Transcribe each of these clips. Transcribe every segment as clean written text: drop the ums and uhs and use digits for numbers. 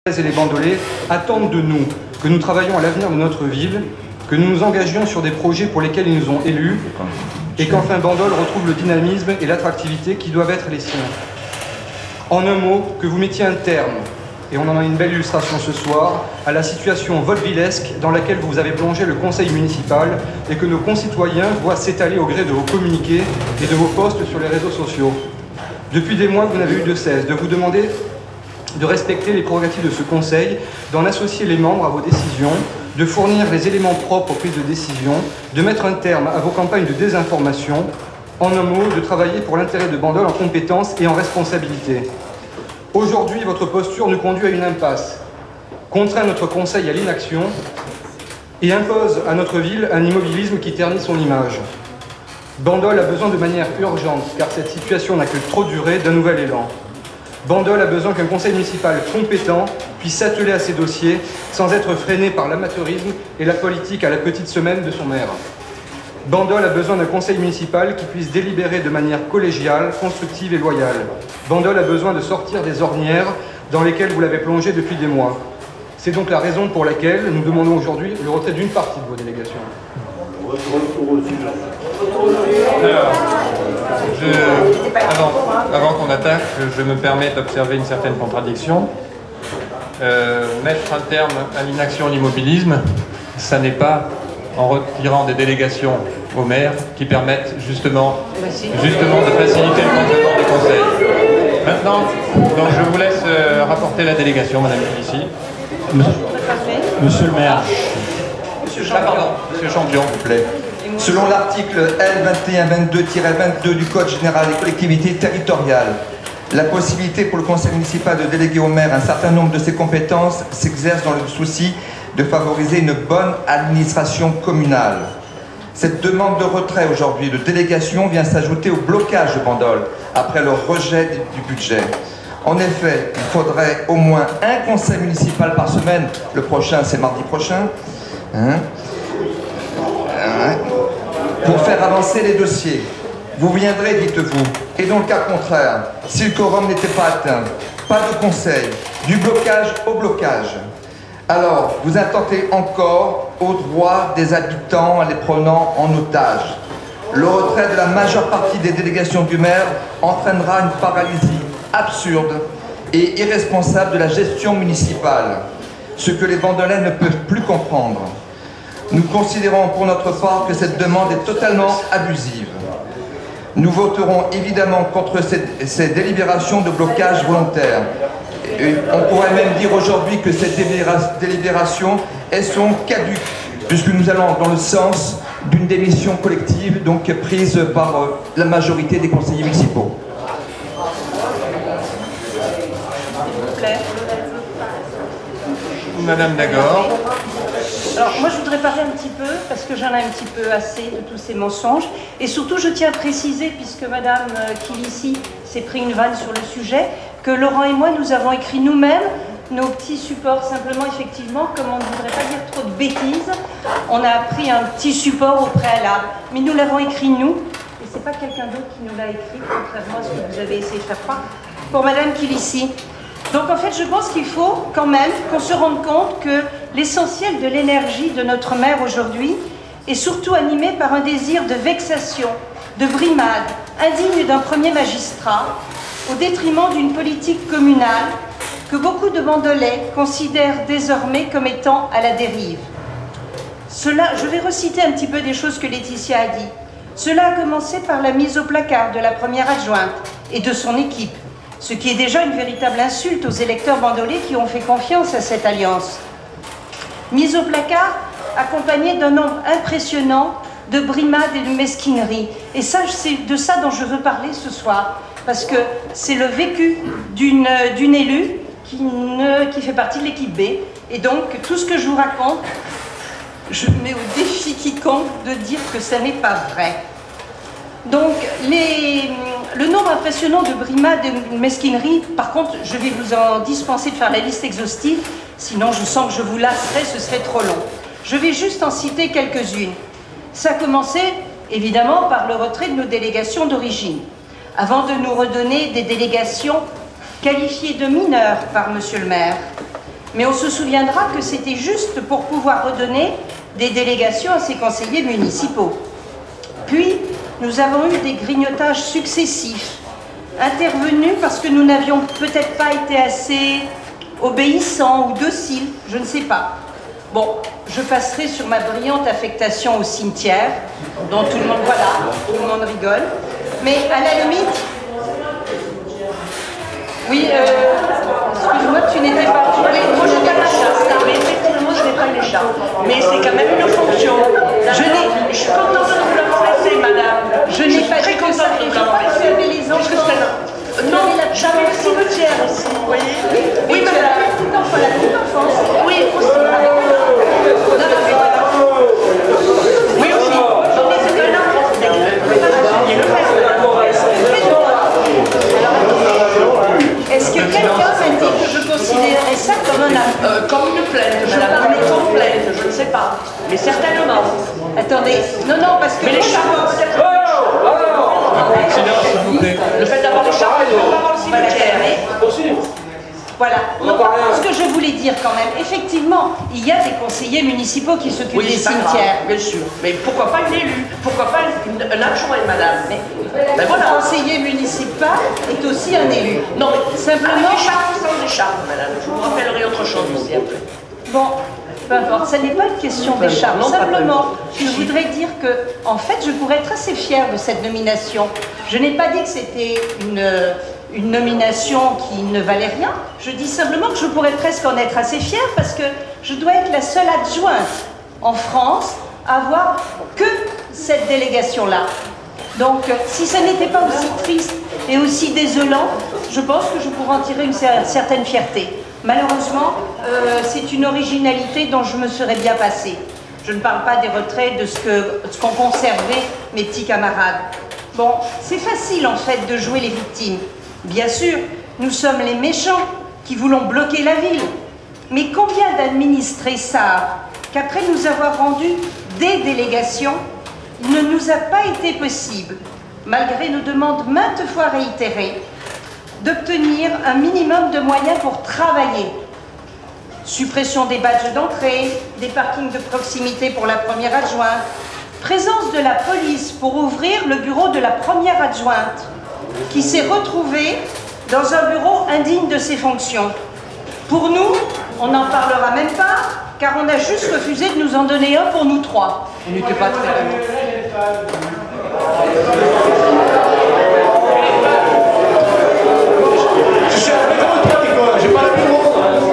et les bandolets attendent de nous que nous travaillions à l'avenir de notre ville, que nous nous engagions sur des projets pour lesquels ils nous ont élus, et qu'enfin Bandol retrouve le dynamisme et l'attractivité qui doivent être les siens. En un mot, que vous mettiez un terme, et on en a une belle illustration ce soir, à la situation vaudevillesque dans laquelle vous avez plongé le conseil municipal et que nos concitoyens voient s'étaler au gré de vos communiqués et de vos posts sur les réseaux sociaux. Depuis des mois, vous n'avez eu de cesse de vous demander de respecter les prérogatives de ce conseil, d'en associer les membres à vos décisions, de fournir les éléments propres aux prises de décision, de mettre un terme à vos campagnes de désinformation, en un mot, de travailler pour l'intérêt de Bandol en compétence et en responsabilité. Aujourd'hui, votre posture nous conduit à une impasse, contraint notre conseil à l'inaction et impose à notre ville un immobilisme qui ternit son image. Bandol a besoin de manière urgente, car cette situation n'a que trop duré, d'un nouvel élan. Bandol a besoin qu'un conseil municipal compétent puisse s'atteler à ses dossiers sans être freiné par l'amateurisme et la politique à la petite semaine de son maire. Bandol a besoin d'un conseil municipal qui puisse délibérer de manière collégiale, constructive et loyale. Bandol a besoin de sortir des ornières dans lesquelles vous l'avez plongé depuis des mois. C'est donc la raison pour laquelle nous demandons aujourd'hui le retrait d'une partie de vos délégations. Avant qu'on attaque, je me permets d'observer une certaine contradiction. Mettre un terme à l'inaction et l'immobilisme, ça n'est pas en retirant des délégations au maire qui permettent justement de faciliter le fonctionnement des conseils. Maintenant, donc je vous laisse rapporter la délégation, madame ici. Monsieur le maire. Monsieur Champion, s'il vous plaît. Selon l'article L2122-22 du Code général des collectivités territoriales, la possibilité pour le conseil municipal de déléguer au maire un certain nombre de ses compétences s'exerce dans le souci de favoriser une bonne administration communale. Cette demande de retrait aujourd'hui de délégation vient s'ajouter au blocage de Bandol après le rejet du budget. En effet, il faudrait au moins un conseil municipal par semaine, le prochain c'est mardi prochain, pour faire avancer les dossiers. Vous viendrez, dites-vous, et dans le cas contraire, si le quorum n'était pas atteint, pas de conseil, du blocage au blocage. Alors, vous attentez encore aux droits des habitants en les prenant en otage. Le retrait de la majeure partie des délégations du maire entraînera une paralysie absurde et irresponsable de la gestion municipale, ce que les Bandolais ne peuvent plus comprendre. Nous considérons pour notre part que cette demande est totalement abusive. Nous voterons évidemment contre ces délibérations de blocage volontaire. Et on pourrait même dire aujourd'hui que cette délibération est son caduc, puisque nous allons dans le sens d'une démission collective, donc prise par la majorité des conseillers municipaux. Madame Dagor. Alors moi je voudrais parler un petit peu, parce que j'en ai un petit peu assez de tous ces mensonges, et surtout je tiens à préciser, puisque Madame Kilissi s'est pris une vanne sur le sujet, que Laurent et moi nous avons écrit nous-mêmes nos petits supports, simplement effectivement, comme on ne voudrait pas dire trop de bêtises, on a pris un petit support au préalable, mais nous l'avons écrit nous, et c'est pas quelqu'un d'autre qui nous l'a écrit, contrairement à ce que vous avez essayé de faire croire, pour Madame Kilissi. Donc en fait, je pense qu'il faut quand même qu'on se rende compte que l'essentiel de l'énergie de notre maire aujourd'hui est surtout animé par un désir de vexation, de brimade, indigne d'un premier magistrat, au détriment d'une politique communale que beaucoup de Bandolais considèrent désormais comme étant à la dérive. Je vais reciter un petit peu des choses que Laetitia a dit. Cela a commencé par la mise au placard de la première adjointe et de son équipe, ce qui est déjà une véritable insulte aux électeurs bandolais qui ont fait confiance à cette alliance. Mise au placard, accompagnée d'un nombre impressionnant de brimades et de mesquineries. Et ça, c'est de ça dont je veux parler ce soir, parce que c'est le vécu d'une élue qui fait partie de l'équipe B. Et donc, tout ce que je vous raconte, je mets au défi quiconque de dire que ça n'est pas vrai. Donc, le nombre impressionnant de brimades et de mesquineries, par contre, je vais vous en dispenser de faire la liste exhaustive, sinon je sens que je vous lasserai, ce serait trop long. Je vais juste en citer quelques-unes. Ça a commencé, évidemment, par le retrait de nos délégations d'origine, avant de nous redonner des délégations qualifiées de mineures par monsieur le maire. Mais on se souviendra que c'était juste pour pouvoir redonner des délégations à ces conseillers municipaux. Puis, nous avons eu des grignotages successifs, intervenus parce que nous n'avions peut-être pas été assez obéissants ou dociles, je ne sais pas. Bon, je passerai sur ma brillante affectation au cimetière, dont tout le monde, voilà, tout le monde rigole. Mais à la limite, oui, excuse-moi, tu n'étais pas... Moi, je n'ai pas la chasse, mais effectivement, je n'ai pas les chats. Mais c'est quand même une fonction. Je suis contente de vous l'avoir laissé, madame. Je n'ai pas dit que ça, je n'ai pas fait les enfants. Non, j'avais le cimetière aussi, vous voyez. Oui, mais la petite enfance. Oui, aussi. Oui, aussi. J'en ai fait un enfant. Est-ce que quelqu'un m'a dit que je considérais ça comme un acte? Comme une plainte, madame. Comme plainte, je ne sais pas. Mais certainement. Attendez, non, parce que... Mais les chats, peut-être... Silence, s'il vous plaît. Le fait d'avoir les chats, il faut avoir le cimetière. Voilà. Non, ce que je voulais dire quand même, effectivement, il y a des conseillers municipaux qui s'occupent des cimetières. Bien sûr. Mais pourquoi pas une élue? Pourquoi pas un adjoint, madame? Mais voilà. Un conseiller municipal est aussi un élu. Non, mais simplement... écharpe ou sans écharpe, madame. Je vous rappellerai autre chose aussi après. Bon, peu importe, ça n'est pas une question d'écharpe. Simplement, je voudrais dire que, en fait, je pourrais être assez fière de cette nomination. Je n'ai pas dit que c'était une nomination qui ne valait rien. Je dis simplement que je pourrais presque en être assez fière parce que je dois être la seule adjointe en France à avoir que cette délégation-là. Donc, si ça n'était pas aussi triste et aussi désolant, je pense que je pourrais en tirer une certaine fierté. Malheureusement, c'est une originalité dont je me serais bien passée. Je ne parle pas des retraits, de ce qu'ont conservé mes petits camarades. Bon, c'est facile en fait de jouer les victimes. Bien sûr, nous sommes les méchants qui voulons bloquer la ville. Mais combien d'administrés savent qu'après nous avoir rendu des délégations, il ne nous a pas été possible, malgré nos demandes maintes fois réitérées, d'obtenir un minimum de moyens pour travailler. Suppression des badges d'entrée, des parkings de proximité pour la première adjointe, présence de la police pour ouvrir le bureau de la première adjointe, qui s'est retrouvée dans un bureau indigne de ses fonctions. Pour nous, on n'en parlera même pas, car on a juste refusé de nous en donner un pour nous trois. On n'était pas très d'accord. J'ai pas le bureau.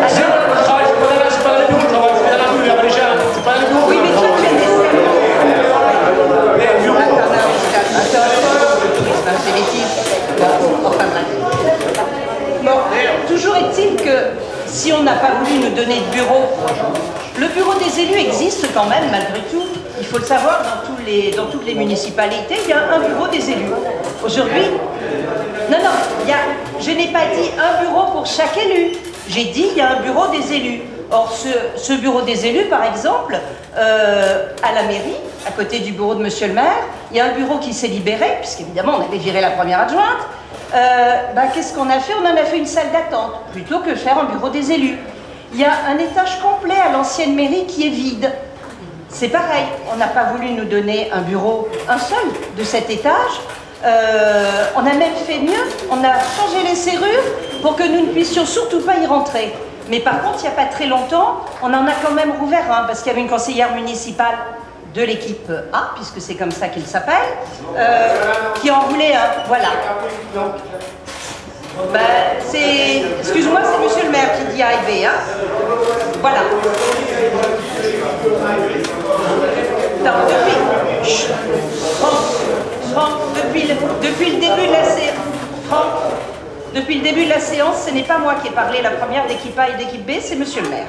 C'est pas le bureau de travail, c'est dans la rue, avec les gens. C'est pas le bureau. Oui, mais toi, tu es Bon, toujours est-il que si on n'a pas voulu nous donner de bureau, le bureau des élus existe quand même malgré tout. Il faut le savoir, dans toutes les municipalités, il y a un bureau des élus. Aujourd'hui, non, je n'ai pas dit un bureau pour chaque élu. J'ai dit il y a un bureau des élus. Or, ce bureau des élus, par exemple, à la mairie, à côté du bureau de monsieur le maire, il y a un bureau qui s'est libéré, puisqu'évidemment on avait viré la première adjointe. Qu'est-ce qu'on a fait? On en a fait une salle d'attente, plutôt que faire un bureau des élus. Il y a un étage complet à l'ancienne mairie qui est vide. C'est pareil, on n'a pas voulu nous donner un bureau, un seul, de cet étage. On a même fait mieux, on a changé les serrures pour que nous ne puissions surtout pas y rentrer. Mais par contre, il n'y a pas très longtemps, on en a quand même rouvert un, parce qu'il y avait une conseillère municipale de l'équipe A, puisque c'est comme ça qu'il s'appelle, qui en voulait un. Voilà. Donc, excuse-moi, c'est monsieur le maire qui dit A et B, hein. Voilà. Depuis le début de la séance, depuis le début de la séance, ce n'est pas moi qui ai parlé la première d'équipe A et d'équipe B, c'est monsieur le maire.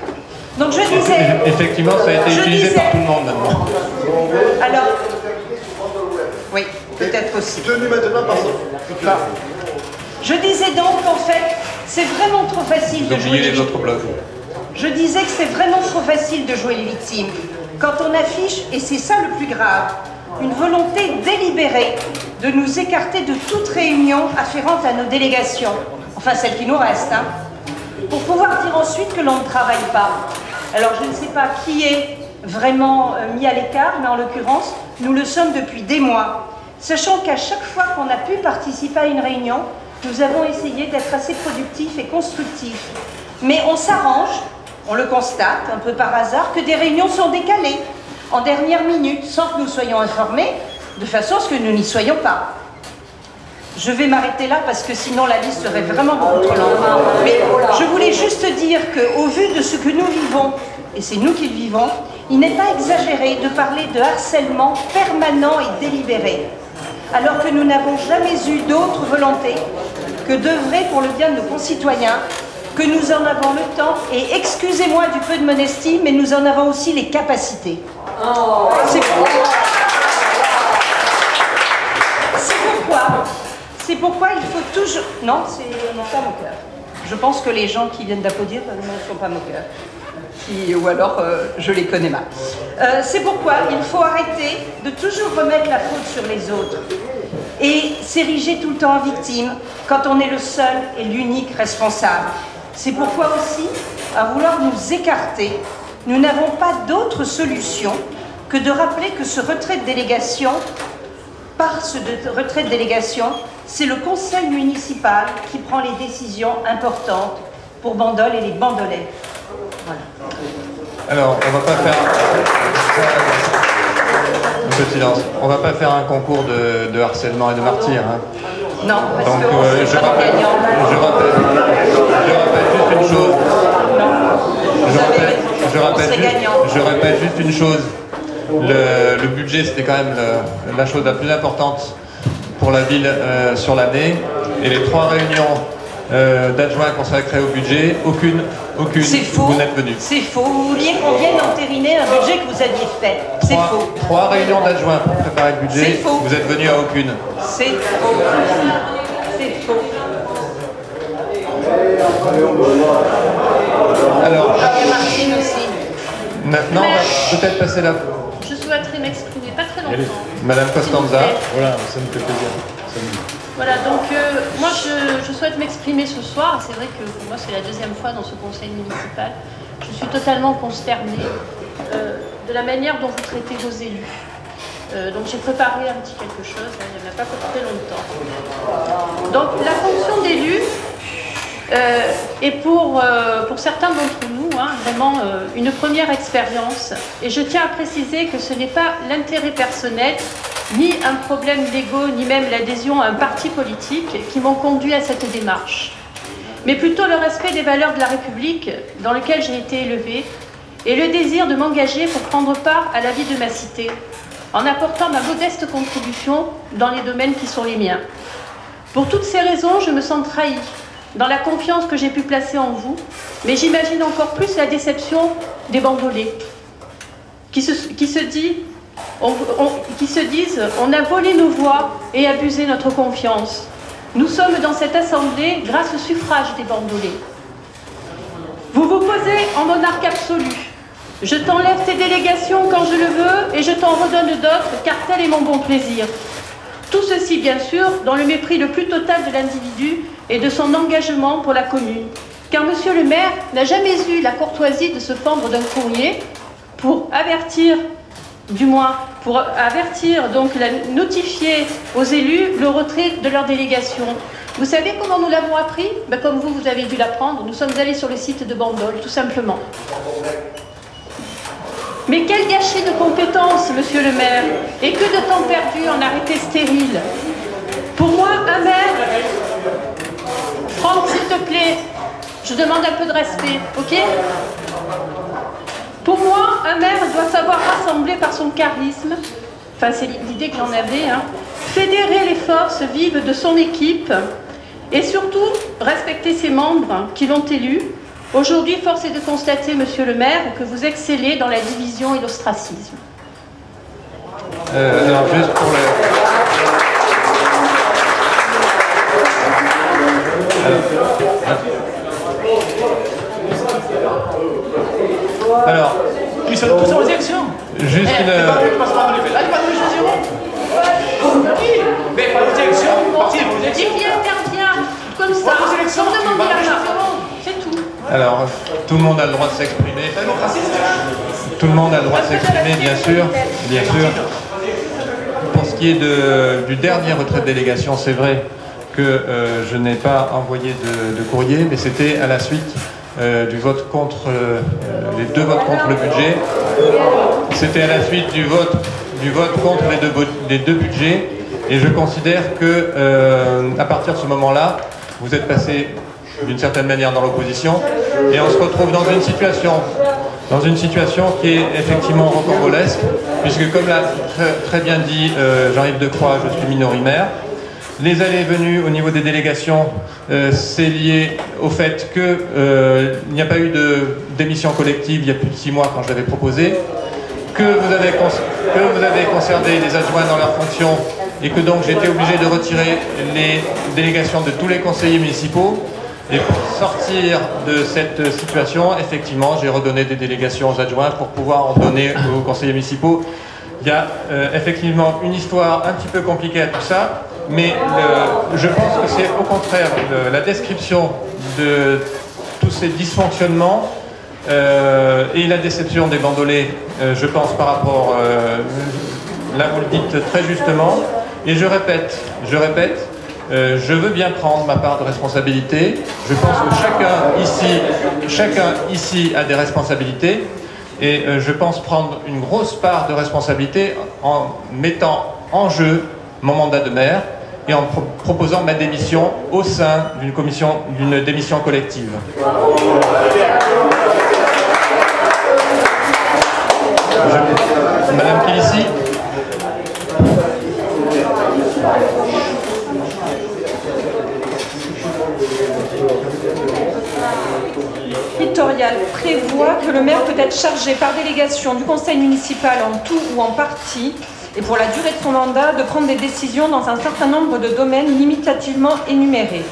Donc je disais... Effectivement, ça a été utilisé par tout le monde maintenant. Alors, oui, peut-être aussi. Tenu maintenant par ça. Je disais donc qu'en fait, c'est vraiment trop facile de jouer les autres blocs. Je disais que c'est vraiment trop facile de jouer les victimes. Quand on affiche, et c'est ça le plus grave, une volonté délibérée de nous écarter de toute réunion afférente à nos délégations. Enfin, celles qui nous restent, hein. pour pouvoir dire ensuite que l'on ne travaille pas. Alors je ne sais pas qui est vraiment mis à l'écart, mais en l'occurrence, nous le sommes depuis des mois. Sachant qu'à chaque fois qu'on a pu participer à une réunion, nous avons essayé d'être assez productifs et constructifs. Mais on s'arrange, on le constate un peu par hasard, que des réunions sont décalées en dernière minute, sans que nous soyons informés, de façon à ce que nous n'y soyons pas. Je vais m'arrêter là parce que sinon la liste serait vraiment beaucoup trop longue. Mais je voulais juste dire qu'au vu de ce que nous vivons, et c'est nous qui le vivons, il n'est pas exagéré de parler de harcèlement permanent et délibéré, alors que nous n'avons jamais eu d'autre volonté que d'œuvrer pour le bien de nos concitoyens, que nous en avons le temps, et excusez-moi du peu de modestie, mais nous en avons aussi les capacités. C'est pourquoi il faut toujours... Non, c'est pas moqueur. Je pense que les gens qui viennent d'applaudir ne sont pas moqueurs. Ou alors, je les connais mal. C'est pourquoi il faut arrêter de toujours remettre la faute sur les autres et s'ériger tout le temps en victime quand on est le seul et l'unique responsable. C'est pourquoi aussi, à vouloir nous écarter, nous n'avons pas d'autre solution que de rappeler que ce retrait de délégation, par ce retrait de délégation, c'est le conseil municipal qui prend les décisions importantes pour Bandol et les Bandolais. Voilà. Alors, on va pas faire... Un peu de silence. On va pas faire un concours de harcèlement et de martyrs. Hein. Non, parce donc, que je rappelle juste une chose. Je répète juste une chose. Le budget, c'était quand même la chose la plus importante pour la ville sur l'année. Et les 3 réunions d'adjoints consacrés au budget, aucune, vous n'êtes venus. C'est faux. Vous vouliez qu'on vienne entériner un budget que vous aviez fait. C'est faux. 3 réunions d'adjoints pour préparer le budget, vous êtes venus à aucune. C'est faux. C'est faux. Alors, Martine aussi. Maintenant, on va peut-être passer la... Je souhaiterais m'exprimer, pas très longtemps. Madame Costanza. Voilà, ça me fait plaisir. Voilà, donc moi je souhaite m'exprimer ce soir. C'est vrai que pour moi c'est la 2e fois dans ce conseil municipal. Je suis totalement consternée de la manière dont vous traitez vos élus. Donc j'ai préparé un petit quelque chose, hein, il n'y en a pas pour très longtemps. Donc la fonction d'élu est pour certains d'entre nous hein, vraiment une première expérience. Et je tiens à préciser que ce n'est pas l'intérêt personnel, ni un problème d'ego, ni même l'adhésion à un parti politique qui m'ont conduit à cette démarche. Mais plutôt le respect des valeurs de la République dans lequel j'ai été élevée et le désir de m'engager pour prendre part à la vie de ma cité en apportant ma modeste contribution dans les domaines qui sont les miens. Pour toutes ces raisons, je me sens trahie dans la confiance que j'ai pu placer en vous, mais j'imagine encore plus la déception des Bandolais qui se disent on a volé nos voix et abusé notre confiance. Nous sommes dans cette assemblée grâce au suffrage des Bandolais. Vous vous posez en monarque absolu. Je t'enlève tes délégations quand je le veux et je t'en redonne d'autres car tel est mon bon plaisir. Tout ceci, bien sûr, dans le mépris le plus total de l'individu et de son engagement pour la commune. Car monsieur le maire n'a jamais eu la courtoisie de se fendre d'un courrier pour avertir, donc notifier aux élus le retrait de leur délégation. Vous savez comment nous l'avons appris? Comme vous avez dû l'apprendre, nous sommes allés sur le site de Bandol, tout simplement. Mais quel gâchis de compétences, monsieur le maire, et que de temps perdu en arrêté stérile. Pour moi, un maire... Franck, s'il te plaît, je demande un peu de respect, ok? Pour moi, un maire doit savoir rassembler par son charisme, enfin c'est l'idée que j'en avais, hein, fédérer les forces vives de son équipe et surtout respecter ses membres qui l'ont élu. Aujourd'hui, force est de constater, monsieur le maire, que vous excellez dans la division et l'ostracisme. Alors juste pour le... Alors, ils sont tous aux élections. Juste une... Allez, pas de choisir. Mais pas aux élections, parti aux élections. Et qui intervient comme ça, sans demander la parole, c'est tout. Alors, tout le monde a le droit de s'exprimer. Tout le monde a le droit de s'exprimer, bien sûr. Bien sûr. Pour ce qui est du dernier retrait de délégation, c'est vrai que je n'ai pas envoyé de courrier, mais c'était à la suite du vote contre, les deux votes contre le budget. C'était à la suite du vote contre les deux budgets. Et je considère que, à partir de ce moment-là, vous êtes passé d'une certaine manière dans l'opposition, et on se retrouve dans une situation qui est effectivement rocambolesque, puisque comme l'a très bien dit Jean-Yves Decroix, je suis minorimaire. Les allées et venues au niveau des délégations, c'est lié au fait qu'il n'y a pas eu de démission collective il y a plus de 6 mois quand je l'avais proposé, que vous avez conservé les adjoints dans leurs fonctions et que donc j'ai été obligé de retirer les délégations de tous les conseillers municipaux. Et pour sortir de cette situation, effectivement, j'ai redonné des délégations aux adjoints pour pouvoir en donner aux conseillers municipaux. Il y a effectivement une histoire un petit peu compliquée à tout ça, mais je pense que c'est au contraire la description de tous ces dysfonctionnements et la déception des bandolets, je pense, par rapport, là vous le dites très justement, et je répète, je veux bien prendre ma part de responsabilité. Je pense que chacun ici a des responsabilités, et je pense prendre une grosse part de responsabilité en mettant en jeu mon mandat de maire et en proposant ma démission au sein d'une démission collective. Madame Kilissi. Éditorial prévoit que le maire peut être chargé par délégation du conseil municipal en tout ou en partie et pour la durée de son mandat de prendre des décisions dans un certain nombre de domaines limitativement énumérés.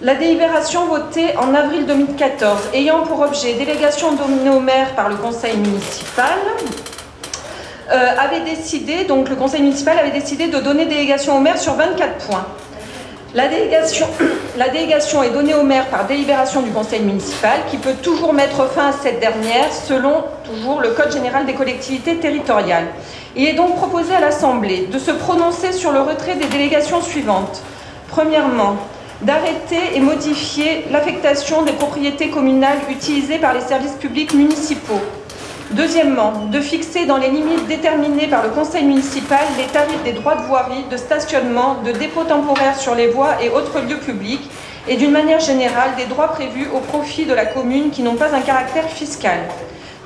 La délibération votée en avril 2014 ayant pour objet délégation donnée au maire par le conseil municipal le conseil municipal avait décidé de donner délégation au maire sur 24 points. La délégation est donnée au maire par délibération du conseil municipal qui peut toujours mettre fin à cette dernière selon toujours le Code général des collectivités territoriales. Il est donc proposé à l'Assemblée de se prononcer sur le retrait des délégations suivantes. Premièrement, d'arrêter et modifier l'affectation des propriétés communales utilisées par les services publics municipaux. Deuxièmement, de fixer dans les limites déterminées par le conseil municipal les tarifs des droits de voirie, de stationnement, de dépôt temporaire sur les voies et autres lieux publics et d'une manière générale des droits prévus au profit de la commune qui n'ont pas un caractère fiscal.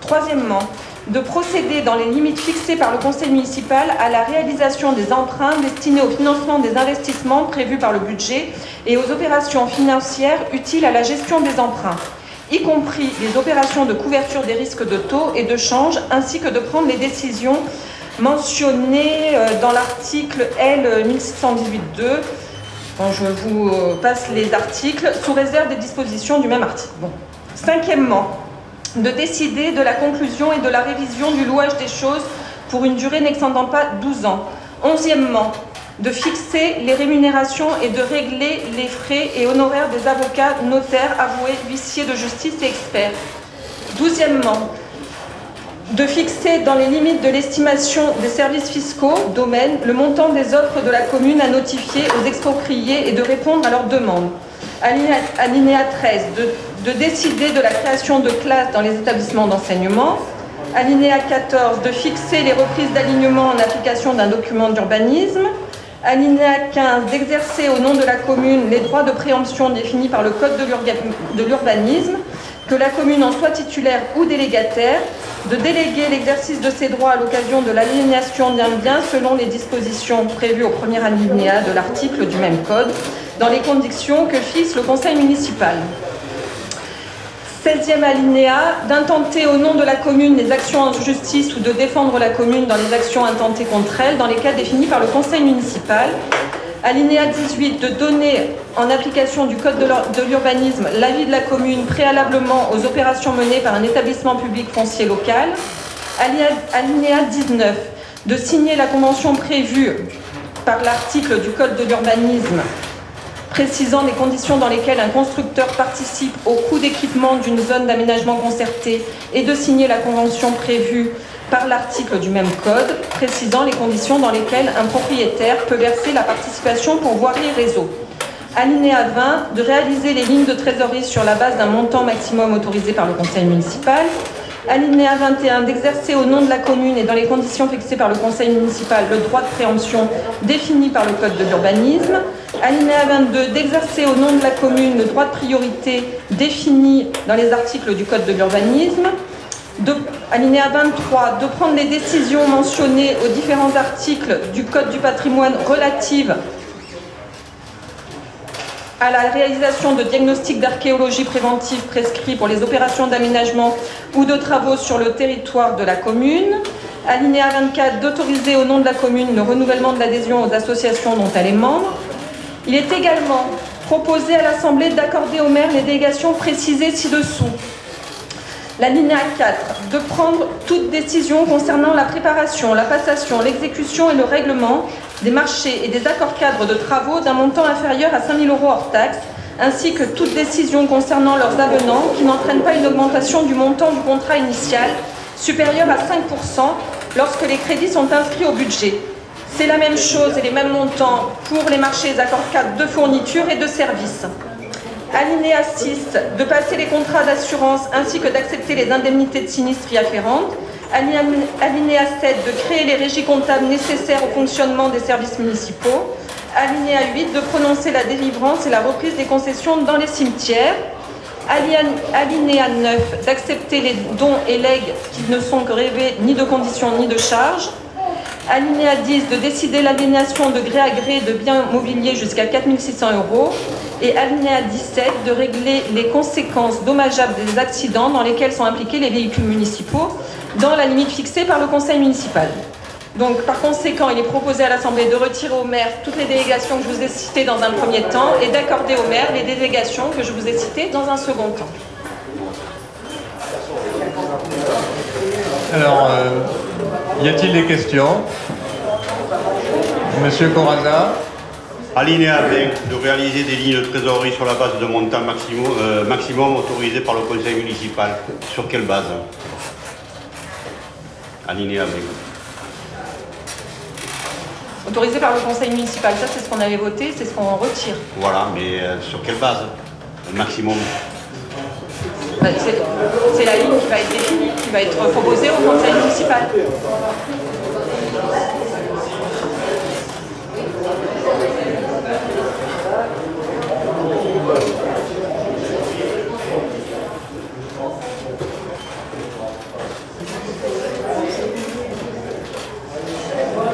Troisièmement, de procéder dans les limites fixées par le conseil municipal à la réalisation des emprunts destinés au financement des investissements prévus par le budget et aux opérations financières utiles à la gestion des emprunts, y compris les opérations de couverture des risques de taux et de change, ainsi que de prendre les décisions mentionnées dans l'article L 1618-2. Bon, je vous passe les articles, sous réserve des dispositions du même article. Bon. Cinquièmement, de décider de la conclusion et de la révision du louage des choses pour une durée n'excédant pas 12 ans. Onzièmement, de fixer les rémunérations et de régler les frais et honoraires des avocats, notaires, avoués, huissiers de justice et experts. Douzièmement, de fixer dans les limites de l'estimation des services fiscaux, domaines, le montant des offres de la commune à notifier aux expropriés et de répondre à leurs demandes. Alinéa 13, de décider de la création de classes dans les établissements d'enseignement. Alinéa 14, de fixer les reprises d'alignement en application d'un document d'urbanisme. Alinéa 15, d'exercer au nom de la commune les droits de préemption définis par le Code de l'urbanisme, que la commune en soit titulaire ou délégataire, de déléguer l'exercice de ces droits à l'occasion de l'aliénation d'un bien selon les dispositions prévues au premier alinéa de l'article du même Code, dans les conditions que fixe le conseil municipal. 16e alinéa, d'intenter au nom de la commune les actions en justice ou de défendre la commune dans les actions intentées contre elle dans les cas définis par le conseil municipal. Alinéa 18, de donner en application du Code de l'urbanisme l'avis de la commune préalablement aux opérations menées par un établissement public foncier local. Alinéa 19, de signer la convention prévue par l'article du Code de l'urbanisme précisant les conditions dans lesquelles un constructeur participe au coût d'équipement d'une zone d'aménagement concerté et de signer la convention prévue par l'article du même code, précisant les conditions dans lesquelles un propriétaire peut verser la participation pour voirie et réseau. Alinéa 20, de réaliser les lignes de trésorerie sur la base d'un montant maximum autorisé par le conseil municipal. Alinéa 21, d'exercer au nom de la commune et dans les conditions fixées par le conseil municipal le droit de préemption défini par le code de l'urbanisme. Alinéa 22, d'exercer au nom de la commune le droit de priorité défini dans les articles du code de l'urbanisme. Alinéa 23, de prendre les décisions mentionnées aux différents articles du code du patrimoine relatives à la réalisation de diagnostics d'archéologie préventive prescrits pour les opérations d'aménagement ou de travaux sur le territoire de la commune. Alinéa 24, d'autoriser au nom de la commune le renouvellement de l'adhésion aux associations dont elle est membre. Il est également proposé à l'Assemblée d'accorder au maire les délégations précisées ci-dessous. L'alinéa 4, de prendre toute décision concernant la préparation, la passation, l'exécution et le règlement des marchés et des accords cadres de travaux d'un montant inférieur à 5 000 € hors taxe, ainsi que toute décision concernant leurs avenants qui n'entraînent pas une augmentation du montant du contrat initial supérieure à 5% lorsque les crédits sont inscrits au budget. C'est la même chose et les mêmes montants pour les marchés et accords cadres de fourniture et de services. Alinéa 6, de passer les contrats d'assurance ainsi que d'accepter les indemnités de sinistres y afférentes. Alinéa 7, de créer les régies comptables nécessaires au fonctionnement des services municipaux. Alinéa 8, de prononcer la délivrance et la reprise des concessions dans les cimetières. Alinéa 9, d'accepter les dons et legs qui ne sont grevés ni de conditions ni de charges. Alinéa 10, de décider l'aliénation de gré à gré de biens mobiliers jusqu'à 4 600 €. Et alinéa 17, de régler les conséquences dommageables des accidents dans lesquels sont impliqués les véhicules municipaux dans la limite fixée par le conseil municipal. Donc, par conséquent, il est proposé à l'Assemblée de retirer au maire toutes les délégations que je vous ai citées dans un premier temps et d'accorder au maire les délégations que je vous ai citées dans un second temps. Alors, y a-t-il des questions? Monsieur Corazza. Alinéa 20, de réaliser des lignes de trésorerie sur la base de montant maximum autorisé par le conseil municipal. Sur quelle base? Alinéa 20. Autorisé par le conseil municipal, ça c'est ce qu'on avait voté, c'est ce qu'on retire. Voilà, mais sur quelle base? Le maximum? C'est la ligne qui va être définie, qui va être proposée au conseil municipal.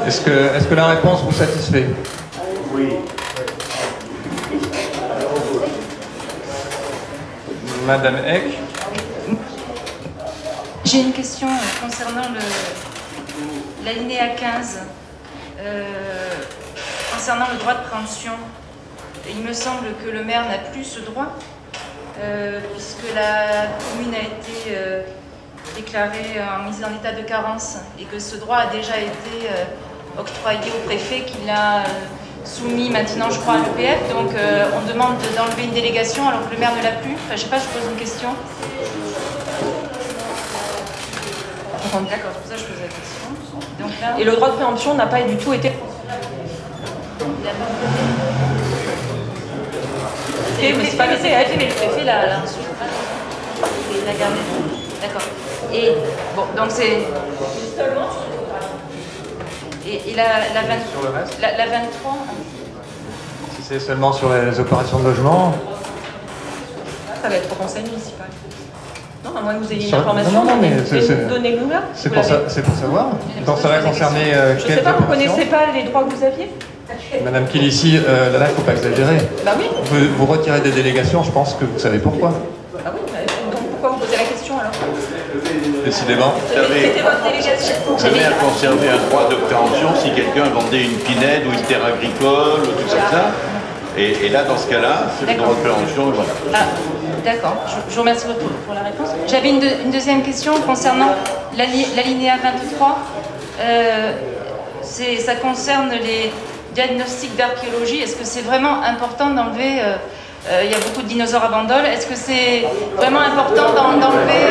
Est-ce que la réponse vous satisfait? Oui. Madame Eck. J'ai une question concernant l'alinéa 15, concernant le droit de préemption. Il me semble que le maire n'a plus ce droit, puisque la commune a été déclarée en mise en état de carence et que ce droit a déjà été octroyé au préfet qui l'a soumis maintenant, je crois, à l'EPF. Donc on demande d'enlever une délégation alors que le maire ne l'a plus. Enfin, je ne sais pas, je pose une question. D'accord, c'est pour ça que je pose la question. Donc, là... Et le droit de préemption n'a pas du tout été... Mais le préfet l'a gardé. D'accord. Et bon, donc c'est... Et la 23 Si c'est seulement sur les opérations de logement... Ça va être au conseil municipal. Non, à moins que vous ayez une information, donnez-nous là. C'est pour savoir. Donc ça va concerner je ne sais pas, vous ne connaissez pas les droits que vous aviez? Madame Kilissi, là, il ne faut pas exagérer. Bah oui. Vous retirez des délégations, je pense que vous savez pourquoi. Ah oui, donc pourquoi vous posez la question alors? Décidément. C'était votre délégation. Vous avez à conserver un droit de préemption si quelqu'un vendait une pinède ou une terre agricole ou tout ça. Et là, dans ce cas-là, c'est le droit de préemption. Voilà. Ah, d'accord. Je vous remercie pour la réponse. J'avais une deuxième question concernant l'alinéa 23. Ça concerne les diagnostic d'archéologie, est-ce que c'est vraiment important d'enlever... il y a beaucoup de dinosaures à Bandol. Est-ce que c'est vraiment important d'enlever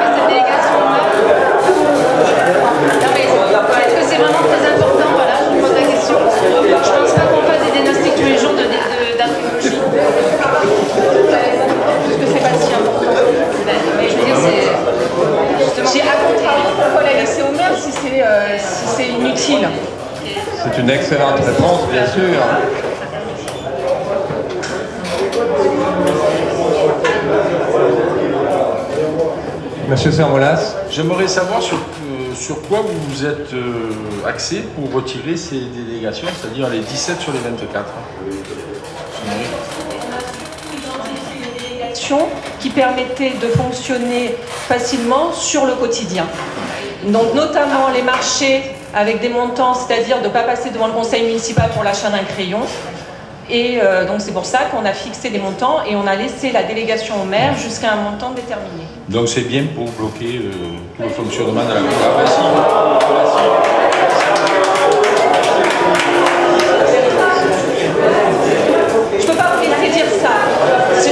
cette délégation? Est-ce que c'est vraiment très important? Voilà, je me pose la question. Je ne pense pas qu'on fasse des diagnostics tous les jours d'archéologie. Parce que c'est pas si important. Mais je veux dire, c'est... J'ai à contrario, pourquoi la laisser au maire si c'est inutile? C'est une excellente réponse, bien sûr. Monsieur Sermolas. J'aimerais savoir sur quoi vous vous êtes axé pour retirer ces délégations, c'est-à-dire les 17 sur les 24. Qui permettaient de fonctionner facilement sur le quotidien. Donc notamment les marchés avec des montants, c'est-à-dire de ne pas passer devant le conseil municipal pour l'achat d'un crayon. Et donc c'est pour ça qu'on a fixé des montants et on a laissé la délégation au maire jusqu'à un montant déterminé. Donc c'est bien pour bloquer tout le fonctionnement de la commune. Je ne peux pas vous laisser dire ça.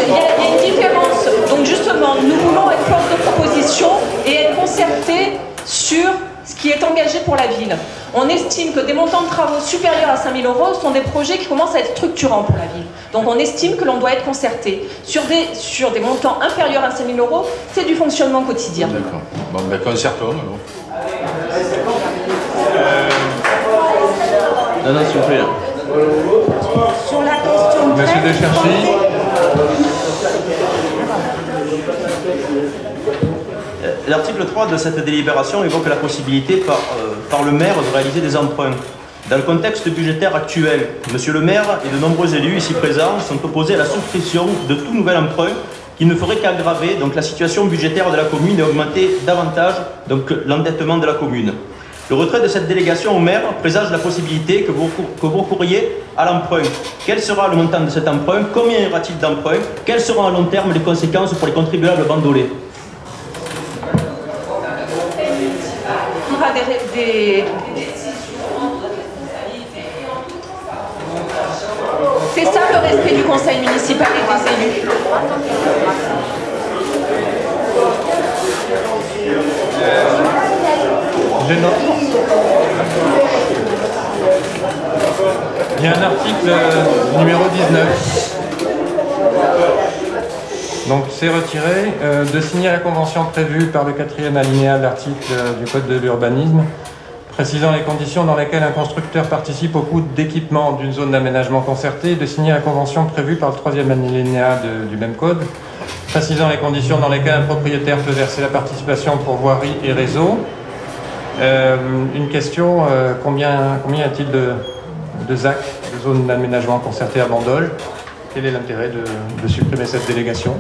Il y a une différence. Donc justement, nous voulons être force de proposition et être concertés sur ce qui est engagé pour la ville. On estime que des montants de travaux supérieurs à 5 000 € sont des projets qui commencent à être structurants pour la ville. Donc on estime que l'on doit être concerté. Sur des montants inférieurs à 5 000 €, c'est du fonctionnement quotidien. D'accord. Bon, ben concertons alors. Non, s'il vous plaît. Sur la question de Monsieur Decherchy. L'article 3 de cette délibération évoque la possibilité par le maire de réaliser des emprunts. Dans le contexte budgétaire actuel, monsieur le maire et de nombreux élus ici présents sont opposés à la souscription de tout nouvel emprunt qui ne ferait qu'aggraver la situation budgétaire de la commune et augmenter davantage l'endettement de la commune. Le retrait de cette délégation au maire présage la possibilité que vous recouriez à l'emprunt. Quel sera le montant de cet emprunt? Combien y aura-t-il d'emprunts? Quelles seront à long terme les conséquences pour les contribuables bandolais? C'est ça le respect du conseil municipal et des élus. Il y a un article numéro 19. Donc c'est retiré de signer la convention prévue par le 4e alinéa de l'article du Code de l'urbanisme, précisant les conditions dans lesquelles un constructeur participe au coût d'équipement d'une zone d'aménagement concerté, de signer la convention prévue par le 3e alinéa du même code, précisant les conditions dans lesquelles un propriétaire peut verser la participation pour voirie et réseau. Une question, combien y a-t-il de ZAC, de zones d'aménagement concerté à Bandol? Quel est l'intérêt de supprimer cette délégation?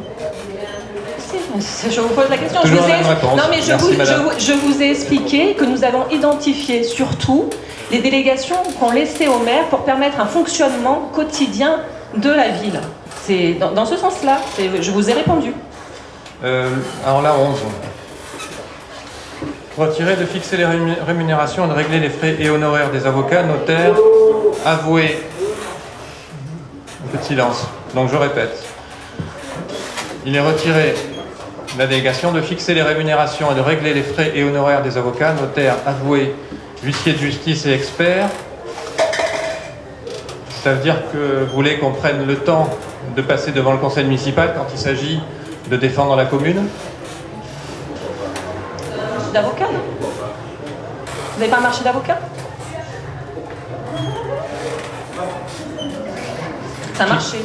Je vous pose la question. Toujours la même réponse. Non, mais Merci, je vous ai expliqué que nous avons identifié surtout les délégations qu'on laissait au maire pour permettre un fonctionnement quotidien de la ville. C'est dans ce sens-là. Je vous ai répondu. Alors là, 11. Retirer de fixer les rémunérations et de régler les frais et honoraires des avocats, notaires, avoués. Un peu de silence. Donc je répète. Il est retiré de la délégation de fixer les rémunérations et de régler les frais et honoraires des avocats, notaires, avoués, huissiers de justice et experts. Ça veut dire que vous voulez qu'on prenne le temps de passer devant le conseil municipal quand il s'agit de défendre la commune? D'avocat, non? Vous n'avez pas un marché d'avocats? C'est un marché.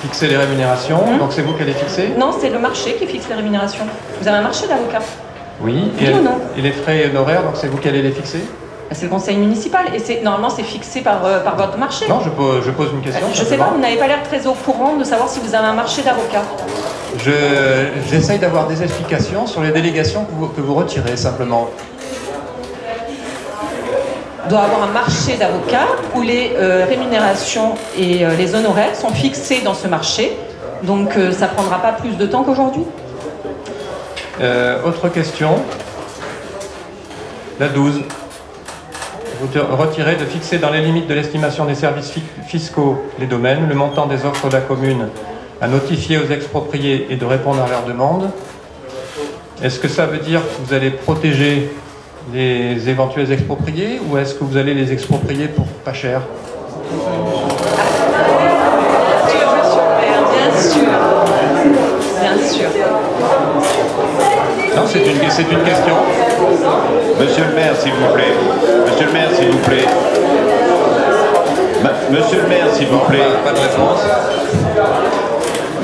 Fixer les rémunérations, donc c'est vous qui allez fixer? Non, c'est le marché qui fixe les rémunérations. Vous avez un marché d'avocats? Oui. Oui ou non? Et les frais et honoraires, donc c'est vous qui allez les fixer? C'est le conseil municipal et normalement c'est fixé par votre marché. Non, je pose une question. Je ne sais pas, vous n'avez pas l'air très au courant de savoir si vous avez un marché d'avocats. J'essaye d'avoir des explications sur les délégations que vous retirez simplement. Doit avoir un marché d'avocats où les rémunérations et les honoraires sont fixés dans ce marché. Donc ça ne prendra pas plus de temps qu'aujourd'hui. Autre question. La 12. retirer de fixer dans les limites de l'estimation des services fiscaux les domaines, le montant des offres de la commune à notifier aux expropriés et de répondre à leurs demandes. Est-ce que ça veut dire que vous allez protéger les éventuels expropriés ou est-ce que vous allez les exproprier pour pas cher? Bien sûr. Bien sûr. Non, c'est une question. Monsieur le maire, s'il vous plaît. Monsieur le maire, s'il vous plaît. Monsieur le maire, s'il vous plaît. Pas de réponse.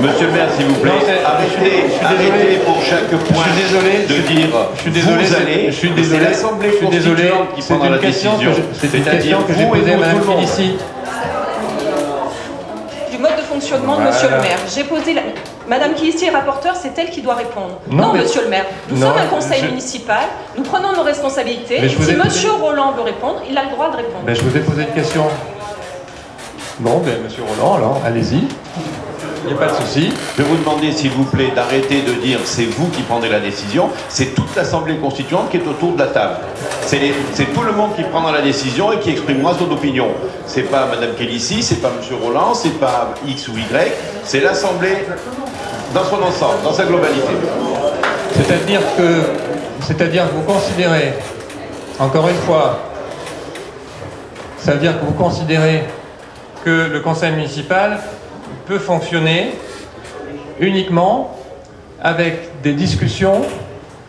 Monsieur le maire, s'il vous plaît. Arrêtez pour chaque point de dire Je suis désolé. C'est l'Assemblée constituante qui prendra la décision. C'est une question que j'ai posée à Mme Félicie. Du mode de fonctionnement de Monsieur le maire. J'ai posé la... Madame Kélissi est rapporteure, c'est elle qui doit répondre. Non, Monsieur le maire. Nous sommes un conseil municipal, nous prenons nos responsabilités. Et si Monsieur Roland veut répondre, il a le droit de répondre. Je vous ai posé une question. Bon, Monsieur Roland, alors, allez-y. Il n'y a pas de souci. Je vais vous demander, s'il vous plaît, d'arrêter de dire c'est vous qui prenez la décision. C'est toute l'Assemblée constituante qui est autour de la table. C'est tout le monde qui prendra la décision et qui exprimera son opinion. C'est pas Madame Kélissi, c'est pas Monsieur Roland, c'est pas X ou Y. C'est l'Assemblée dans son ensemble, dans sa globalité. C'est-à-dire que vous considérez, encore une fois, ça veut dire que vous considérez que le conseil municipal peut fonctionner uniquement avec des discussions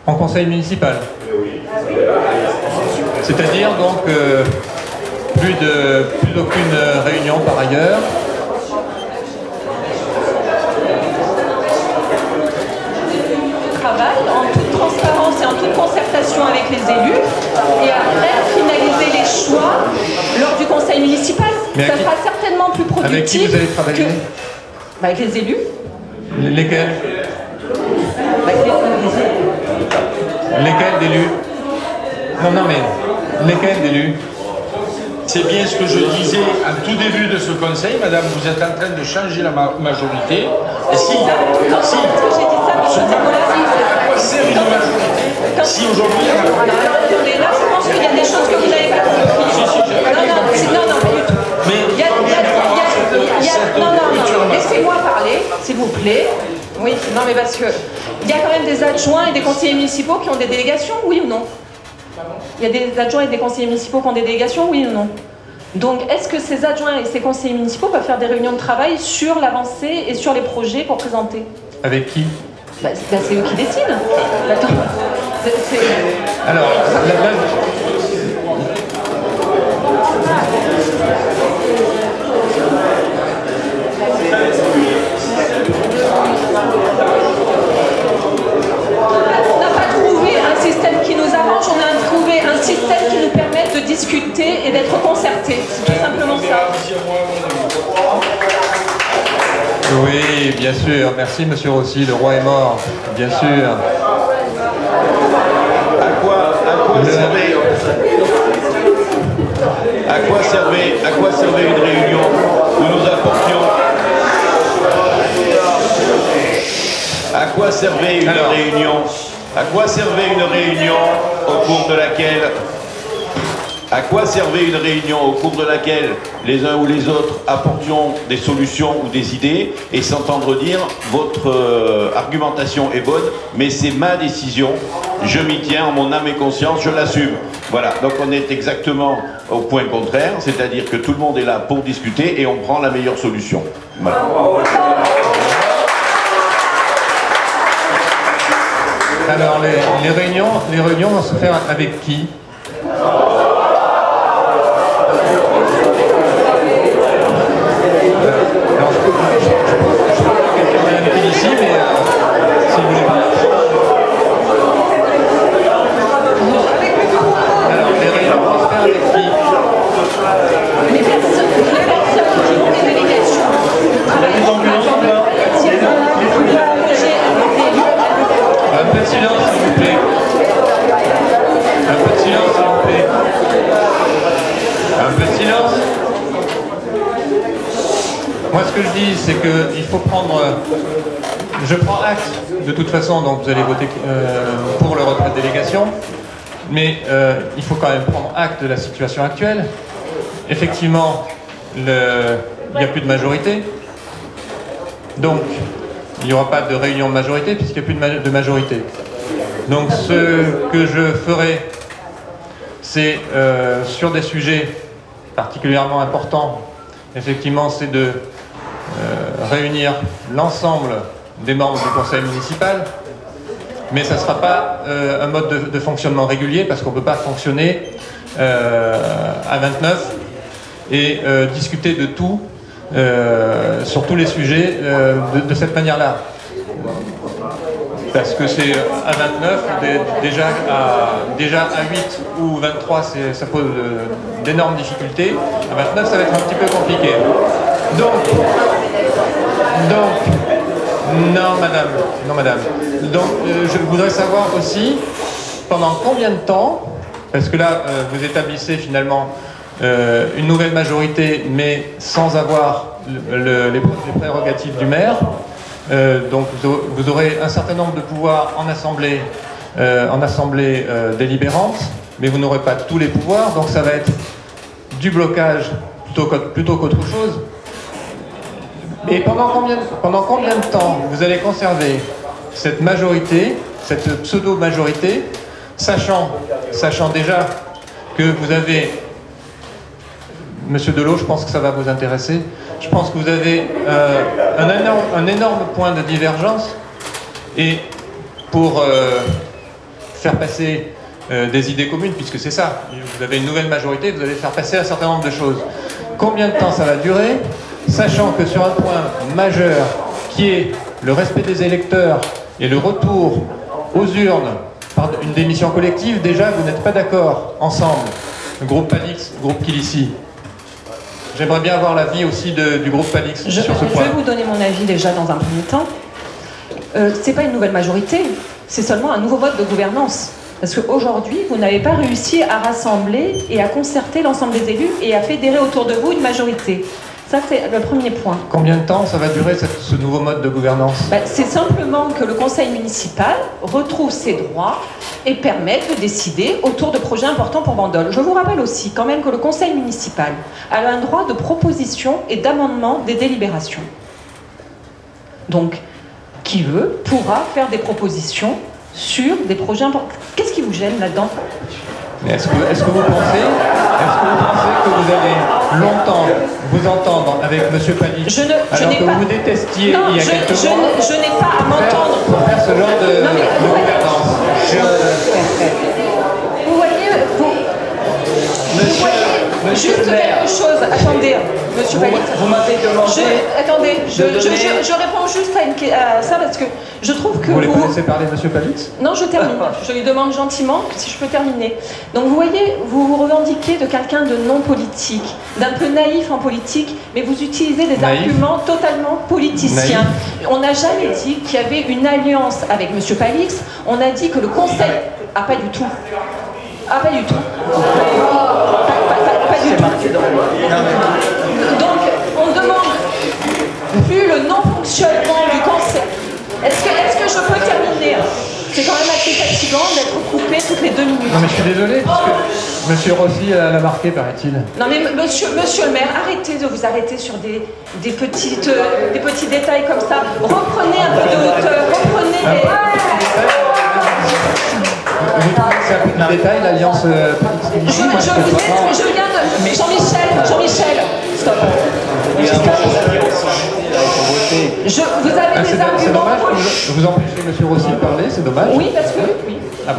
en conseil municipal. C'est-à-dire donc plus d'aucune réunion par ailleurs. Travail en toute transparence et en toute concertation avec les élus et après finaliser les choix lors du conseil municipal. Ça sera certainement plus productif. Avec qui vous allez travailler? Avec les élus. Lesquels? Lesquels d'élus? Non, mais lesquels d'élus? C'est bien ce que je disais en tout début de ce conseil, madame, vous êtes en train de changer la majorité. Et si sert une majorité si aujourd'hui... Là, je pense qu'il y a des choses que vous n'avez pas compris. Non, pas du tout. Mais non, laissez-moi parler, s'il vous plaît. Oui, non, mais parce que il y a quand même des adjoints et des conseillers municipaux qui ont des délégations, oui ou non? Il y a des adjoints et des conseillers municipaux qui ont des délégations, oui ou non? Donc, est-ce que ces adjoints et ces conseillers municipaux peuvent faire des réunions de travail sur l'avancée et sur les projets pour présenter? Avec qui? C'est eux qui décident. Alors, on n'a pas trouvé un système qui nous arrange, on a trouvé un système qui nous permet de discuter et d'être concertés. C'est tout simplement ça. Oui, bien sûr. Merci, Monsieur Rossi. Le roi est mort. Bien sûr. À quoi servait une réunion où nous apportions... À quoi servait une réunion? À quoi servait une réunion au cours de laquelle... À quoi servait une réunion au cours de laquelle les uns ou les autres apportions des solutions ou des idées et s'entendre dire votre argumentation est bonne, mais c'est ma décision, je m'y tiens en mon âme et conscience, je l'assume. Voilà, donc on est exactement au point contraire, c'est-à-dire que tout le monde est là pour discuter et on prend la meilleure solution. Voilà. Alors les réunions vont se faire avec qui? C'est qu'il faut prendre... Je prends acte, de toute façon, donc vous allez voter pour le retrait de délégation. mais il faut quand même prendre acte de la situation actuelle. Effectivement, il n'y a plus de majorité, donc il n'y aura pas de réunion de majorité puisqu'il n'y a plus de majorité. Donc ce que je ferai, c'est sur des sujets particulièrement importants, effectivement, c'est de réunir l'ensemble des membres du conseil municipal, mais ça ne sera pas un mode de fonctionnement régulier parce qu'on ne peut pas fonctionner à 29 et discuter de tout sur tous les sujets de cette manière-là. Parce que c'est à 29, déjà à 8 ou 23, ça pose d'énormes difficultés. À 29, ça va être un petit peu compliqué. Donc, non madame. Donc, je voudrais savoir aussi, pendant combien de temps, parce que là, vous établissez finalement une nouvelle majorité, mais sans avoir les prérogatives du maire. Donc vous aurez un certain nombre de pouvoirs en assemblée délibérante, mais vous n'aurez pas tous les pouvoirs, donc ça va être du blocage plutôt qu'autre chose. Et pendant combien de temps vous allez conserver cette majorité, cette pseudo-majorité, sachant déjà que vous avez, Monsieur Delot, je pense que ça va vous intéresser, je pense que vous avez un énorme point de divergence, et pour faire passer des idées communes, puisque c'est ça, vous avez une nouvelle majorité, vous allez faire passer un certain nombre de choses. Combien de temps ça va durer, sachant que sur un point majeur qui est le respect des électeurs et le retour aux urnes par une démission collective, déjà vous n'êtes pas d'accord ensemble, le groupe Palix, le groupe Kilissi. J'aimerais bien avoir l'avis aussi du groupe Palix sur ce point. Je vais vous donner mon avis déjà dans un premier temps. C'est pas une nouvelle majorité, c'est seulement un nouveau mode de gouvernance. Parce qu'aujourd'hui, vous n'avez pas réussi à rassembler et à concerter l'ensemble des élus et à fédérer autour de vous une majorité. Ça, c'est le premier point. Combien de temps ça va durer ce nouveau mode de gouvernance? C'est simplement que le conseil municipal retrouve ses droits et permette de décider autour de projets importants pour Bandol. Je vous rappelle aussi quand même que le conseil municipal a un droit de proposition et d'amendement des délibérations. Donc, qui veut pourra faire des propositions sur des projets importants. Qu'est-ce qui vous gêne là-dedans? Est-ce que vous pensez que vous allez longtemps vous entendre avec M. Palix alors que vous détestiez il y a quelques mois je n'ai pas à m'entendre pour faire ce genre de gouvernance? Vous voyez, juste quelque chose. Attendez, Monsieur Palix. Vous m'avez demandé. Attendez, je réponds juste à ça parce que je trouve que vous voulez pas laisser parler Monsieur Palix? Non, je termine. Je lui demande gentiment si je peux terminer. Donc vous voyez, vous vous revendiquez de quelqu'un de non politique, d'un peu naïf en politique, mais vous utilisez des arguments totalement politiciens. Naïf. On n'a jamais dit qu'il y avait une alliance avec Monsieur Palix. On a dit que le Conseil... Ah, pas du tout. Ah, pas du tout. Pas du tout. Donc, on demande, vu le non-fonctionnement du Conseil, est-ce que je peux terminer? C'est quand même assez fatigant d'être coupé toutes les 2 minutes. Non mais je suis désolé, parce que Monsieur Rossi l'a marqué, paraît-il. Non mais monsieur le maire, arrêtez de vous arrêter sur des petits détails comme ça. Reprenez un peu de hauteur, reprenez les... C'est un petit détail, l'alliance Palix-Kilissi. Je viens de... Jean-Michel, stop. Vous avez des arguments... C'est dommage que vous empêchez M. Rossi de parler, c'est dommage. Oui, parce que...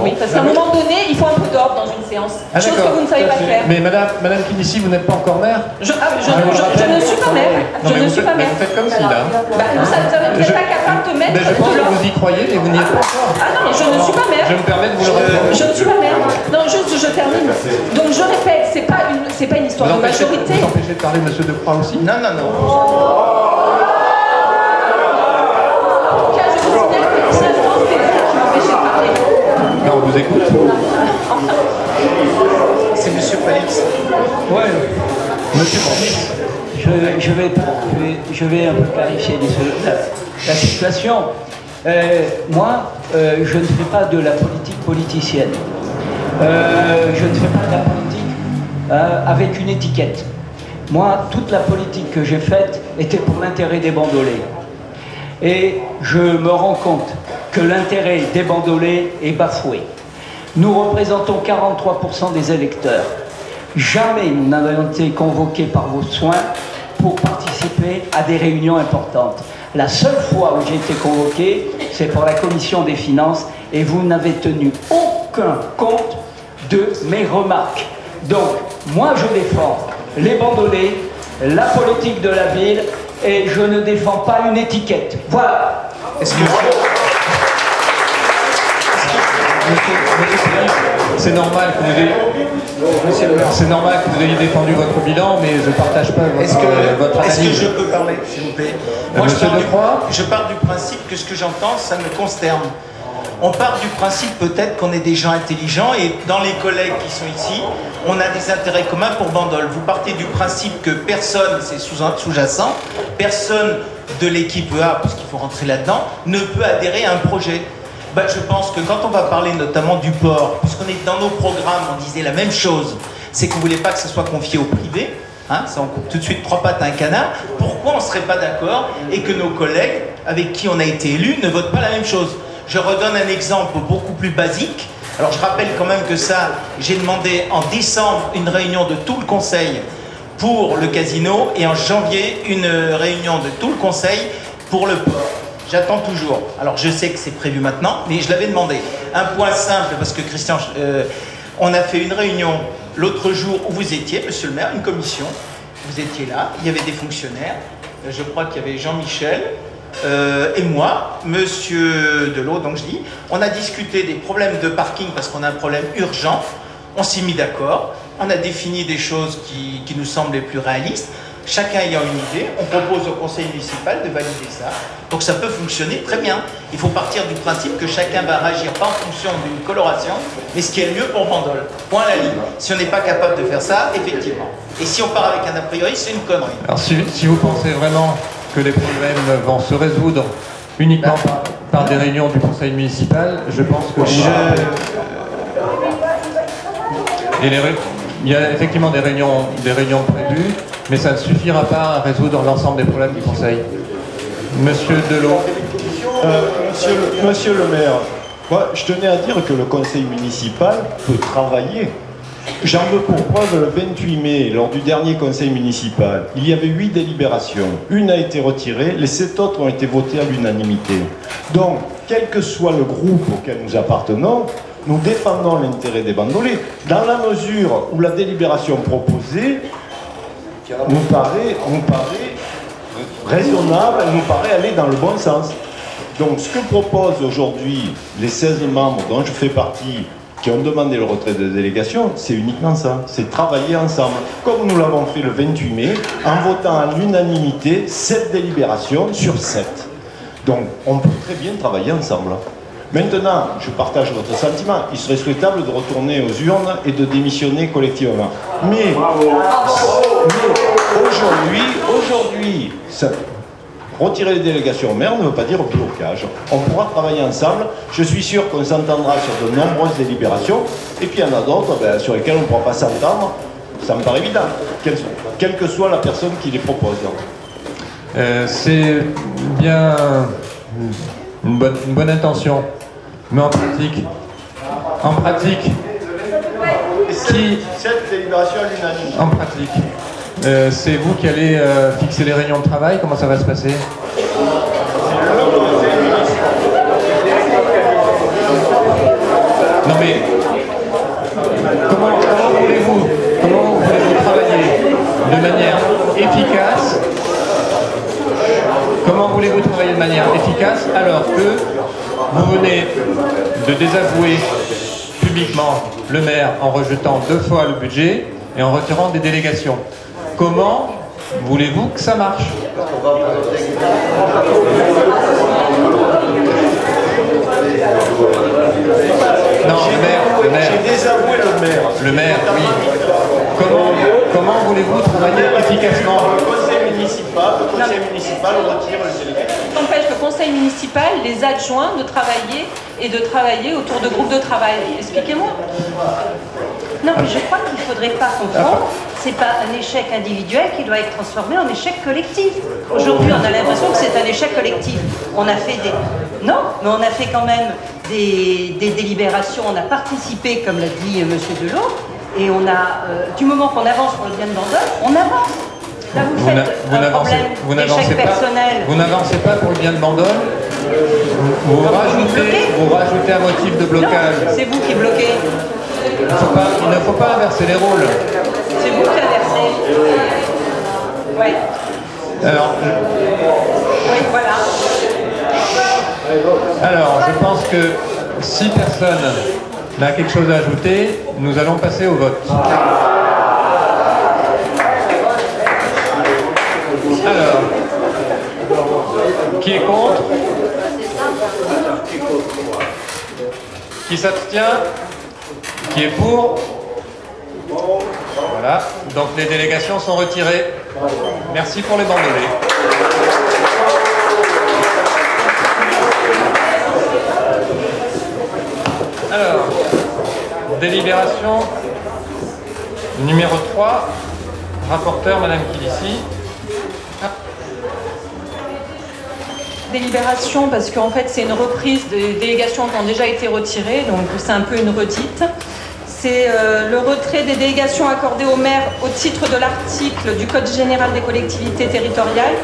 Oui, parce qu'à un moment donné, il faut un peu d'ordre dans une séance. Chose que vous ne savez pas faire. Mais Madame Kilissi, vous n'êtes pas encore maire? Je ne suis pas maire. Vous faites comme si, là. Vous n'êtes pas capable de mettre... Je pense que vous y croyez, mais vous n'y êtes pas encore. Ah non, mais je ne suis pas maire. Je me permets de vous le répéter. Je ne suis pas maire. Non, juste, je termine. Donc, je répète, c'est pas une histoire de majorité. Vous empêchez de parler M. Decroix aussi? Non. Non, on vous écoute. C'est Monsieur Palix. Ouais. Monsieur Palix. Je vais un peu clarifier la situation. Moi, je ne fais pas de la politique politicienne. Je ne fais pas de la politique avec une étiquette. Moi, toute la politique que j'ai faite était pour l'intérêt des bandolés. Et je me rends compte que l'intérêt des bandolés est bafoué. Nous représentons 43% des électeurs. Jamais nous n'avons été convoqués par vos soins pour participer à des réunions importantes. La seule fois où j'ai été convoqué, c'est pour la commission des finances et vous n'avez tenu aucun compte de mes remarques. Donc, moi je défends les bandolés, la politique de la ville et je ne défends pas une étiquette. Voilà. Est-ce que... C'est normal que vous ayez... C'est normal que vous ayez défendu votre bilan, mais je ne partage pas votre analyse. Est-ce que je peux parler, s'il vous plaît? Moi, je pars du principe que ce que j'entends, ça me consterne. On part du principe peut-être qu'on est des gens intelligents et dans les collègues qui sont ici, on a des intérêts communs pour Bandol. Vous partez du principe que personne, c'est sous-jacent, personne de l'équipe A, parce qu'il faut rentrer là-dedans, ne peut adhérer à un projet. Ben, je pense que quand on va parler notamment du port, puisqu'on est dans nos programmes, on disait la même chose, c'est qu'on ne voulait pas que ça soit confié au privé, hein, ça on coupe tout de suite 3 pattes à un canard, pourquoi on ne serait pas d'accord et que nos collègues avec qui on a été élus ne votent pas la même chose? Je redonne un exemple beaucoup plus basique. Alors je rappelle quand même que ça, j'ai demandé en décembre une réunion de tout le conseil pour le casino et en janvier une réunion de tout le conseil pour le port. J'attends toujours. Alors je sais que c'est prévu maintenant, mais je l'avais demandé. Un point simple, parce que Christian, on a fait une réunion l'autre jour où vous étiez, monsieur le maire, une commission. Vous étiez là, il y avait des fonctionnaires. Je crois qu'il y avait Jean-Michel et moi, monsieur Delot, donc je dis. On a discuté des problèmes de parking parce qu'on a un problème urgent. On s'est mis d'accord. On a défini des choses qui nous semblent les plus réalistes. Chacun ayant une idée, on propose au conseil municipal de valider ça. Donc ça peut fonctionner très bien. Il faut partir du principe que chacun va réagir pas en fonction d'une coloration, mais ce qui est le mieux pour Bandol. Point à la ligne. Si on n'est pas capable de faire ça, effectivement. Et si on part avec un a priori, c'est une connerie. Alors si vous pensez vraiment que les problèmes vont se résoudre uniquement par des réunions du conseil municipal, je pense que... Il y a effectivement des réunions prévues, mais ça ne suffira pas à résoudre l'ensemble des problèmes du conseil. Monsieur Delot. Monsieur le maire, moi, je tenais à dire que le conseil municipal peut travailler. J'en veux pour preuve le 28 mai, lors du dernier conseil municipal. Il y avait 8 délibérations. Une a été retirée, les 7 autres ont été votées à l'unanimité. Donc, quel que soit le groupe auquel nous appartenons, nous défendons l'intérêt des bandolés, dans la mesure où la délibération proposée nous paraît raisonnable, nous paraît aller dans le bon sens. Donc ce que proposent aujourd'hui les 16 membres dont je fais partie, qui ont demandé le retrait de délégation, c'est uniquement ça, c'est travailler ensemble, comme nous l'avons fait le 28 mai, en votant à l'unanimité 7 délibérations sur 7. Donc on peut très bien travailler ensemble. Maintenant, je partage votre sentiment, il serait souhaitable de retourner aux urnes et de démissionner collectivement. Mais aujourd'hui, retirer les délégations au maire ne veut pas dire blocage. On pourra travailler ensemble, je suis sûr qu'on s'entendra sur de nombreuses délibérations, et puis il y en a d'autres sur lesquelles on ne pourra pas s'entendre, ça me paraît évident, quelle que soit la personne qui les propose. C'est bien une bonne intention. Mais en pratique, cette délibération à l'unanimité. En pratique, c'est vous qui allez fixer les réunions de travail. Comment ça va se passer? Non mais comment voulez-vous travailler de manière efficace? Comment voulez-vous travailler de manière efficace alors que vous venez de désavouer publiquement le maire en rejetant 2 fois le budget et en retirant des délégations? Comment voulez-vous que ça marche? Non, le maire. J'ai désavoué le maire. Le maire, oui. Comment voulez-vous travailler efficacement? Le conseil municipal retire les délégations. qu'empêche le conseil municipal, les adjoints, de travailler autour de groupes de travail? Expliquez-moi. Non, mais je crois qu'il ne faudrait pas confondre. Ce n'est pas un échec individuel qui doit être transformé en échec collectif. Aujourd'hui, on a l'impression que c'est un échec collectif. On a fait des... Non, mais on a fait quand même des délibérations, on a participé, comme l'a dit M. Delot, et on a, du moment qu'on avance pour le bien de Bandol, on avance. Là, vous faites un problème d'échec personnel. Vous n'avancez pas pour le bien de Bandol. Vous rajoutez un motif de blocage. C'est vous qui bloquez. Il ne faut pas inverser les rôles. C'est vous qui inversez. Oui. Alors, oui, voilà. Alors, je pense que si personne n'a quelque chose à ajouter, nous allons passer au vote. Alors, qui est contre? Qui s'abstient? Qui est pour? Voilà, donc les délégations sont retirées. Merci pour les bandolets. Alors, délibération numéro 3, rapporteur Madame Kilissi. Délibération parce qu'en fait c'est une reprise des délégations qui ont déjà été retirées, donc c'est un peu une redite. C'est le retrait des délégations accordées au maire au titre de l'article du Code général des collectivités territoriales.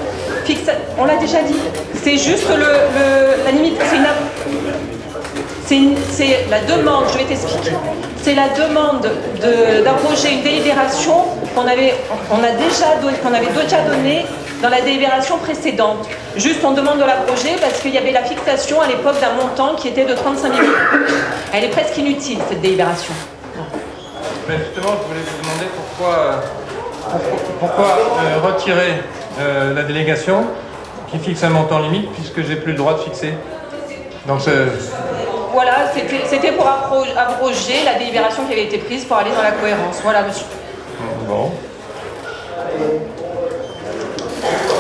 On l'a déjà dit, c'est juste la limite, c'est la demande, je vais t'expliquer. C'est la demande d'abroger une délibération qu'on avait déjà donnée dans la délibération précédente. Juste, on demande de l'abroger parce qu'il y avait la fixation à l'époque d'un montant qui était de 35 000 €. Elle est presque inutile, cette délibération. Mais justement, je voulais vous demander pourquoi retirer la délégation qui fixe un montant limite puisque j'ai plus le droit de fixer. Donc, voilà, c'était pour abroger la délibération qui avait été prise pour aller dans la cohérence. Voilà, monsieur. Bon.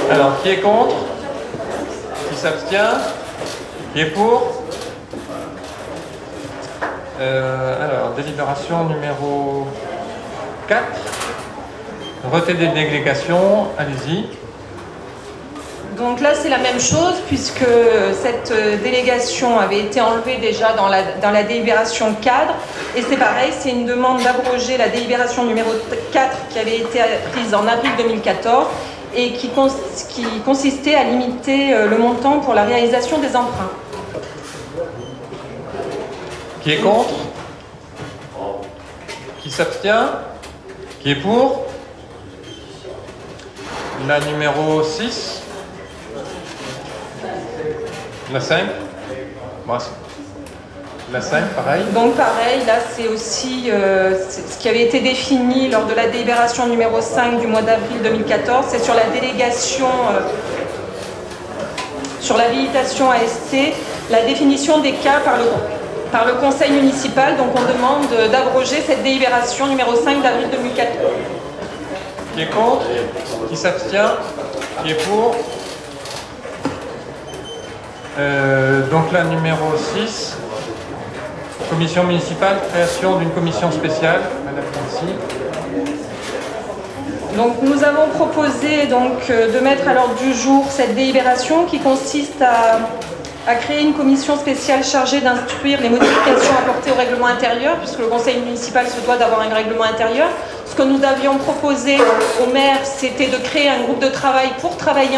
Alors, qui est contre? Qui s'abstient? Qui est pour? Alors, délibération numéro 4. Retrait des délégations, allez-y. Donc là, c'est la même chose, puisque cette délégation avait été enlevée déjà dans la délibération cadre. Et c'est pareil, c'est une demande d'abroger la délibération numéro 4 qui avait été prise en avril 2014 et qui consistait à limiter le montant pour la réalisation des emprunts. Qui est contre? Qui s'abstient? Qui est pour? La numéro 6. La 5. Bon, la 5, pareil. Donc pareil, là c'est aussi ce qui avait été défini lors de la délibération numéro 5 du mois d'avril 2014. C'est sur la délégation, sur l'habilitation ASC, la définition des cas par le conseil municipal. Donc on demande d'abroger cette délibération numéro 5 d'avril 2014. Qui est contre? Qui s'abstient? Qui est pour? Donc la numéro 6, commission municipale, création d'une commission spéciale. Madame Nancy. Donc nous avons proposé de mettre à l'ordre du jour cette délibération qui consiste à créer une commission spéciale chargée d'instruire les modifications apportées au règlement intérieur, puisque le conseil municipal se doit d'avoir un règlement intérieur. Ce que nous avions proposé au maire, c'était de créer un groupe de travail pour travailler